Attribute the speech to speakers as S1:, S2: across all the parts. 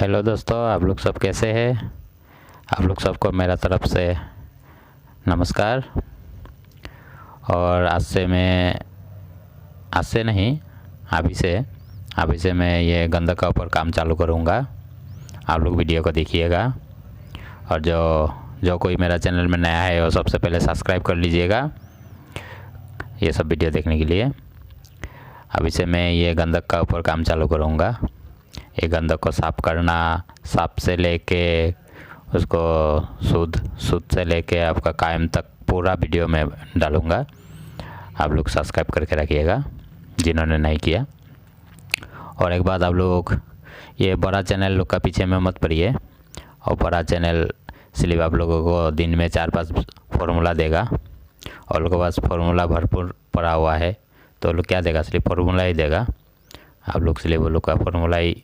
S1: Hello दोस्तों, आप लोग सब कैसे हैं। आप लोग सबको मेरा तरफ से नमस्कार। और आज से नहीं, अभी से मैं ये गंधक का ऊपर काम चालू करूँगा। आप लोग वीडियो को देखिएगा और जो कोई मेरा चैनल में नया है वो सबसे पहले सब्सक्राइब कर लीजिएगा ये सब वीडियो देखने के लिए। अभी से मैं ये गंधक का ऊपर काम चालू करूँगा। ये गंधक को साफ़ करना, साफ से लेके उसको शुद्ध से लेके आपका कायम तक पूरा वीडियो में डालूँगा। आप लोग सब्सक्राइब करके रखिएगा जिन्होंने नहीं किया। और एक बात, आप लोग ये बड़ा चैनल लोग का पीछे में मत पड़िए। और बड़ा चैनल सिर्फ आप लोगों को दिन में 4-5 फार्मूला देगा और लोगों के पास फार्मूला भरपूर पड़ा हुआ है, तो लोग क्या देगा, सिर्फ फार्मूला ही देगा। आप लोग सिर्फ वो लोग का फार्मूला ही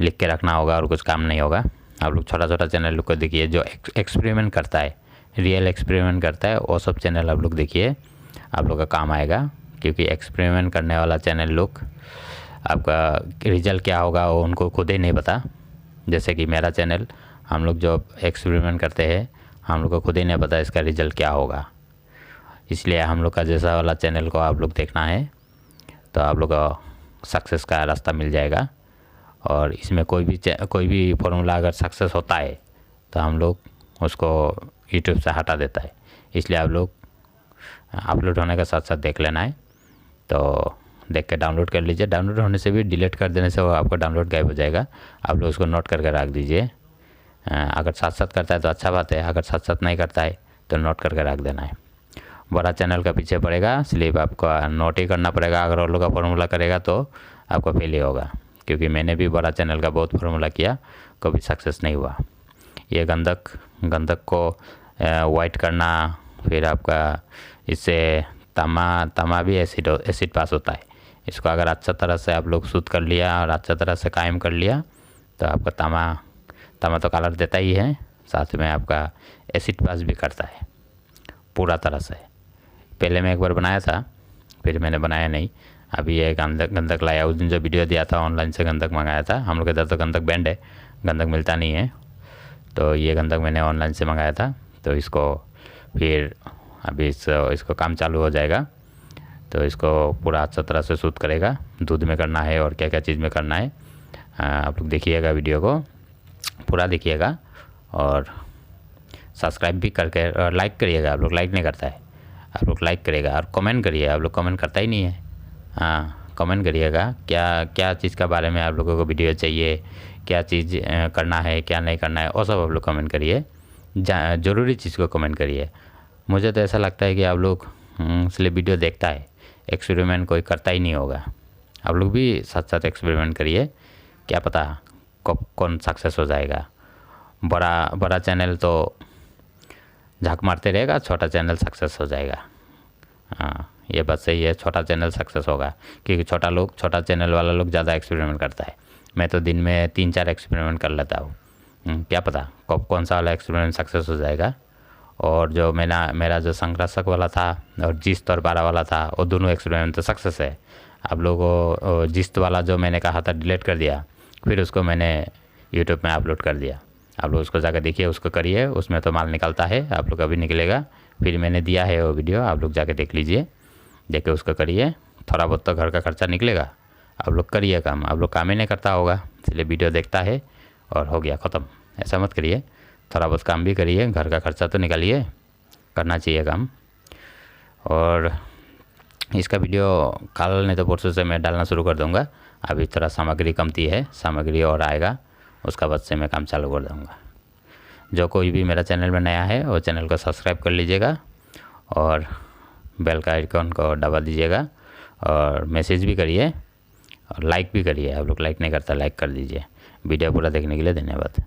S1: लिख के रखना होगा और कुछ काम नहीं होगा। आप लोग छोटा चैनल लोग को देखिए जो एक्सपेरिमेंट करता है, रियल एक्सपेरिमेंट करता है, वो सब चैनल आप लोग देखिए, आप लोग का काम आएगा। क्योंकि एक्सपेरिमेंट करने वाला चैनल लोग आपका रिजल्ट क्या होगा वो उनको खुद ही नहीं पता। जैसे कि मेरा चैनल, हम लोग जो एक्सपेरिमेंट करते हैं हम लोग को खुद ही नहीं पता इसका रिजल्ट क्या होगा। इसलिए हम लोग का जैसा वाला चैनल को आप लोग देखना है तो आप लोग को सक्सेस का रास्ता मिल जाएगा। और इसमें कोई भी फार्मूला अगर सक्सेस होता है तो हम लोग उसको यूट्यूब से हटा देता है। इसलिए आप लोग अपलोड होने के साथ साथ देख लेना है, तो देख के डाउनलोड कर लीजिए। डाउनलोड होने से भी डिलीट कर देने से वो आपका डाउनलोड गायब हो जाएगा। आप लोग उसको नोट करके रख दीजिए। अगर साथ साथ करता है तो अच्छा बात है, अगर साथ साथ नहीं करता है तो नोट करके रख देना है। बड़ा चैनल का पीछे पड़ेगा, स्लिप आपको नोट ही करना पड़ेगा। अगर और लोग का फार्मूला करेगा तो आपका फेल ही होगा। क्योंकि मैंने भी बड़ा चैनल का बहुत फार्मूला किया, कभी सक्सेस नहीं हुआ। ये गंधक को वाइट करना, फिर आपका इससे तामा भी एसिड पास होता है। इसको अगर अच्छा तरह से आप लोग शुद्ध कर लिया और अच्छा तरह से कायम कर लिया तो आपका तामा तो कलर देता ही है, साथ में आपका एसिड पास भी करता है पूरा तरह से। पहले मैं एक बार बनाया था, फिर मैंने बनाया नहीं। अभी ये गंधक लाया, उस दिन जो वीडियो दिया था ऑनलाइन से गंधक मंगाया था। हम लोग इधर तो गंधक बैंड है, गंधक मिलता नहीं है, तो ये गंधक मैंने ऑनलाइन से मंगाया था। तो इसको फिर अभी इसको काम चालू हो जाएगा, तो इसको पूरा अच्छा तरह से शुद्ध करेगा। दूध में करना है और क्या क्या चीज़ में करना है। आप लोग देखिएगा, वीडियो को पूरा देखिएगा और सब्सक्राइब भी करके और लाइक करिएगा। आप लोग लाइक नहीं करता है, आप लोग लाइक करिएगा और कमेंट करिए। आप लोग कमेंट करता ही नहीं है। हाँ, कमेंट करिएगा क्या चीज़ का बारे में आप लोगों को वीडियो चाहिए, क्या चीज़ करना है, क्या नहीं करना है, वो सब आप लोग कमेंट करिए। ज़रूरी चीज़ को कमेंट करिए। मुझे तो ऐसा लगता है कि आप लोग इसलिए वीडियो देखता है, एक्सपेरिमेंट कोई करता ही नहीं होगा। आप लोग भी साथ साथ एक्सपेरिमेंट करिए, क्या पता कौन सक्सेस हो जाएगा। बड़ा चैनल तो झांक मारते रहेगा, छोटा चैनल सक्सेस हो जाएगा। हाँ, ये बात सही है, छोटा चैनल सक्सेस होगा। क्योंकि छोटा चैनल वाला लोग ज़्यादा एक्सपेरिमेंट करता है। मैं तो दिन में 3-4 एक्सपेरिमेंट कर लेता हूँ। क्या पता कौन सा वाला एक्सपेरिमेंट सक्सेस हो जाएगा। और जो मेरा जो संग्रासक वाला था और जिस्त और 12 वाला था, वो दोनों एक्सपेरिमेंट तो सक्सेस है। आप लोगों को जिस्त वाला जो मैंने कहा था डिलीट कर दिया, फिर उसको मैंने यूट्यूब में अपलोड कर दिया। आप लोग उसको जाकर देखिए, उसको करिए, उसमें तो माल निकलता है। आप लोग अभी निकलेगा, फिर मैंने दिया है वो वीडियो, आप लोग जाके देख लीजिए। देख के उसको करिए, थोड़ा बहुत तो घर का खर्चा निकलेगा। आप लोग करिए काम, आप लोग काम ही नहीं करता होगा, इसलिए वीडियो देखता है और हो गया ख़त्म। ऐसा मत करिए, थोड़ा बहुत काम भी करिए, घर का खर्चा तो निकालिए, करना चाहिए काम। और इसका वीडियो कल नहीं तो परसों से मैं डालना शुरू कर दूँगा। अभी थोड़ा सामग्री कमती है, सामग्री और आएगा, उसका बाद से मैं काम चालू कर दूँगा। जो कोई भी मेरा चैनल में नया है वो चैनल को सब्सक्राइब कर लीजिएगा और बेल का आइकन को दबा दीजिएगा और मैसेज भी करिए और लाइक भी करिए। आप लोग लाइक नहीं करता, लाइक कर दीजिए। वीडियो पूरा देखने के लिए धन्यवाद।